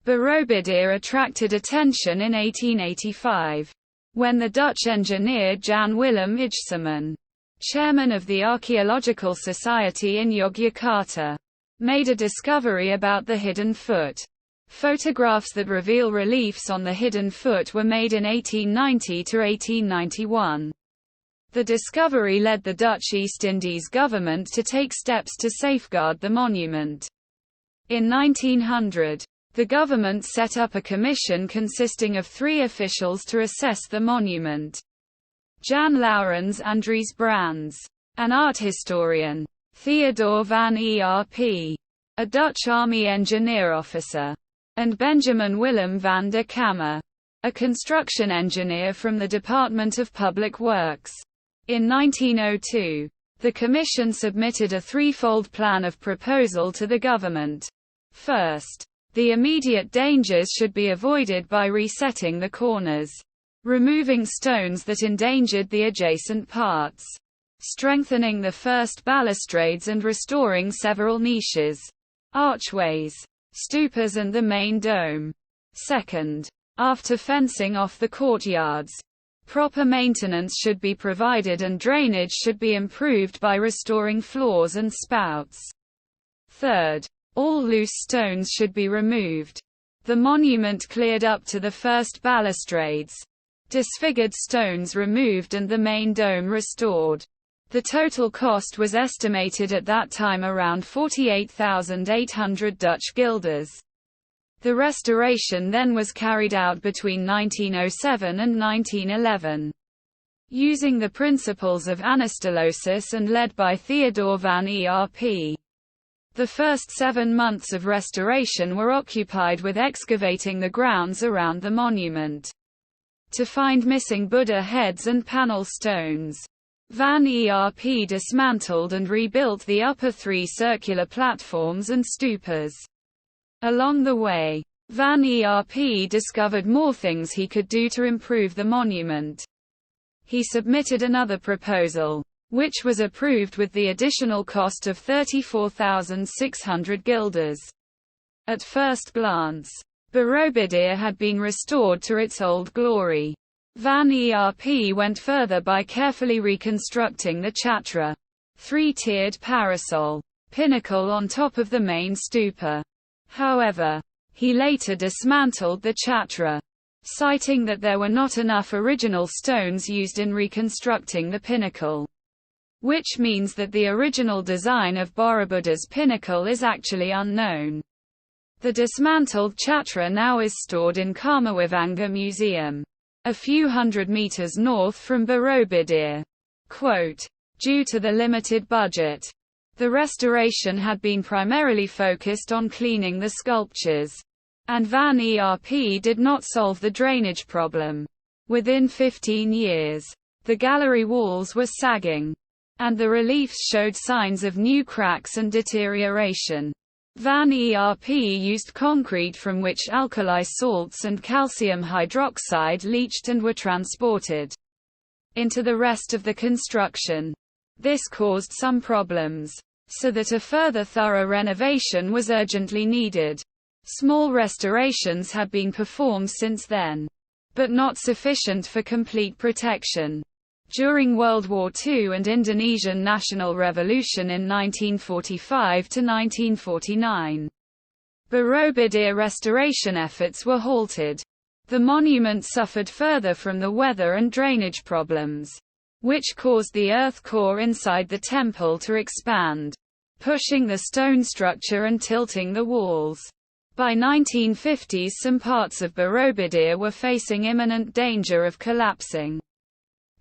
Borobudur attracted attention in 1885, when the Dutch engineer Jan Willem Ijseman, chairman of the Archaeological Society in Yogyakarta, made a discovery about the hidden foot. Photographs that reveal reliefs on the hidden foot were made in 1890 to 1891. The discovery led the Dutch East Indies government to take steps to safeguard the monument. In 1900, the government set up a commission consisting of 3 officials to assess the monument. Jan Laurens Andries Brands, an art historian, Theodore van Erp, a Dutch army engineer officer, and Benjamin Willem van der Kammer, a construction engineer from the Department of Public Works. In 1902, the commission submitted a threefold plan of proposal to the government. First, the immediate dangers should be avoided by resetting the corners, removing stones that endangered the adjacent parts, strengthening the first balustrades and restoring several niches, archways, stupas and the main dome. Second, after fencing off the courtyards, proper maintenance should be provided and drainage should be improved by restoring floors and spouts. Third, all loose stones should be removed, the monument cleared up to the first balustrades, disfigured stones removed and the main dome restored. The total cost was estimated at that time around 48,800 Dutch guilders. The restoration then was carried out between 1907 and 1911. Using the principles of anastylosis and led by Theodore van Erp. The first 7 months of restoration were occupied with excavating the grounds around the monument to find missing Buddha heads and panel stones. Van Erp dismantled and rebuilt the upper 3 circular platforms and stupas. Along the way, Van Erp discovered more things he could do to improve the monument. He submitted another proposal, which was approved with the additional cost of 34,600 guilders. At first glance, Borobudur had been restored to its old glory. Van Erp went further by carefully reconstructing the chhatra, 3-tiered parasol, pinnacle on top of the main stupa. However, he later dismantled the chhatra, citing that there were not enough original stones used in reconstructing the pinnacle. Which means that the original design of Borobudur's pinnacle is actually unknown. The dismantled chhatra now is stored in Karmawivanga Museum, a few hundred meters north from Borobudur. Quote, due to the limited budget, the restoration had been primarily focused on cleaning the sculptures, and Van Erp did not solve the drainage problem. Within 15 years, the gallery walls were sagging, and the reliefs showed signs of new cracks and deterioration. Van Erp used concrete from which alkali salts and calcium hydroxide leached and were transported into the rest of the construction. This caused some problems, so that a further thorough renovation was urgently needed. Small restorations had been performed since then, but not sufficient for complete protection. During World War II and Indonesian National Revolution in 1945 to 1949, Borobudur restoration efforts were halted. The monument suffered further from the weather and drainage problems, which caused the earth core inside the temple to expand, pushing the stone structure and tilting the walls. By 1950s, some parts of Borobudur were facing imminent danger of collapsing.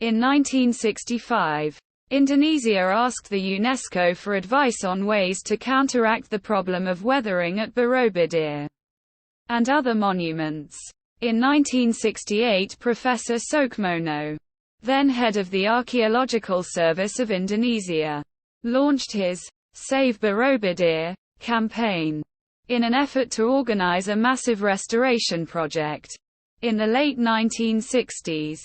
In 1965, Indonesia asked the UNESCO for advice on ways to counteract the problem of weathering at Borobudur and other monuments. In 1968, Professor Sukmono, then head of the Archaeological Service of Indonesia, launched his Save Borobudur campaign in an effort to organize a massive restoration project. In the late 1960s,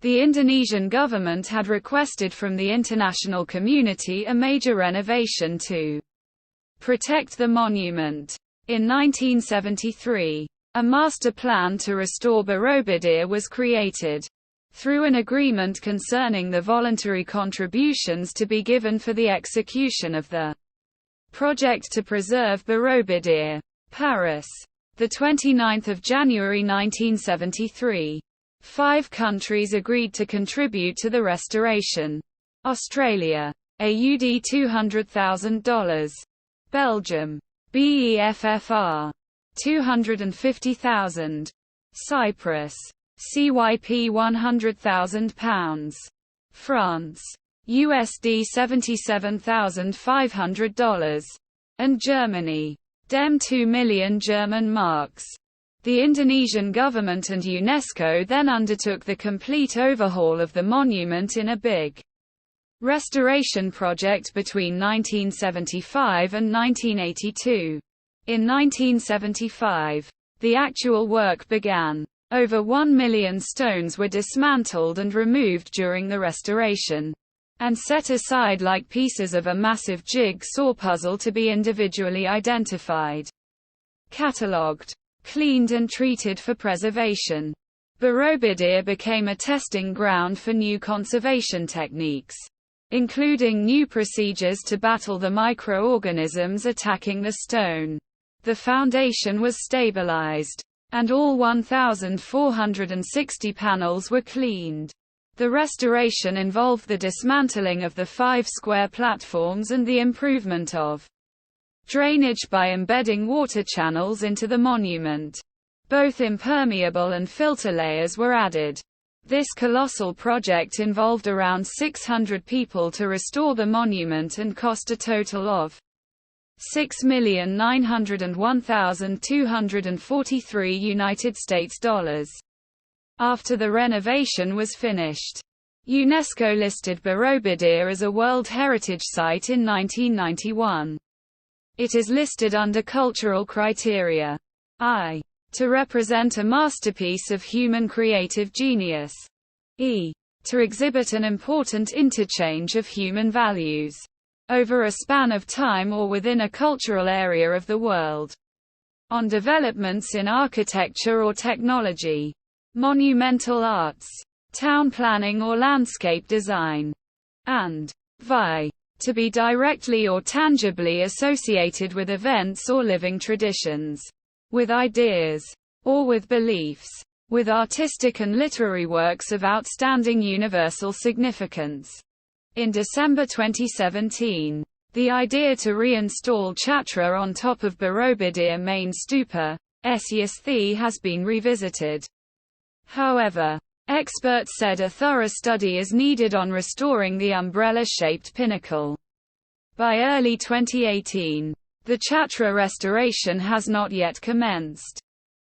the Indonesian government had requested from the international community a major renovation to protect the monument. In 1973, A master plan to restore Borobudur was created. Through an agreement concerning the voluntary contributions to be given for the execution of the project to preserve Borobudur. Paris. 29 January 1973. 5 countries agreed to contribute to the restoration. Australia. AUD $200,000. Belgium. BEFFR. $250,000. Cyprus. CYP £100,000. France. USD $77,500. And Germany. DEM 2 million German marks. The Indonesian government and UNESCO then undertook the complete overhaul of the monument in a big restoration project between 1975 and 1982. In 1975, the actual work began. Over 1 million stones were dismantled and removed during the restoration, and set aside like pieces of a massive jigsaw puzzle to be individually identified, catalogued, cleaned and treated for preservation. Borobudur became a testing ground for new conservation techniques, including new procedures to battle the microorganisms attacking the stone. The foundation was stabilized, and all 1,460 panels were cleaned. The restoration involved the dismantling of the 5 square platforms and the improvement of drainage by embedding water channels into the monument. Both impermeable and filter layers were added. This colossal project involved around 600 people to restore the monument and cost a total of $6,901,243 United States dollars. After the renovation was finished, UNESCO listed Borobudur as a World Heritage Site in 1991. It is listed under cultural criteria I. To represent a masterpiece of human creative genius. E. To exhibit an important interchange of human values over a span of time or within a cultural area of the world. On developments in architecture or technology, monumental arts, town planning or landscape design. And vi. To be directly or tangibly associated with events or living traditions, with ideas, or with beliefs, with artistic and literary works of outstanding universal significance. In December 2017, the idea to reinstall Chhatra on top of Borobudur main stupa, has been revisited. However, experts said a thorough study is needed on restoring the umbrella-shaped pinnacle. By early 2018, the Chhatra restoration has not yet commenced.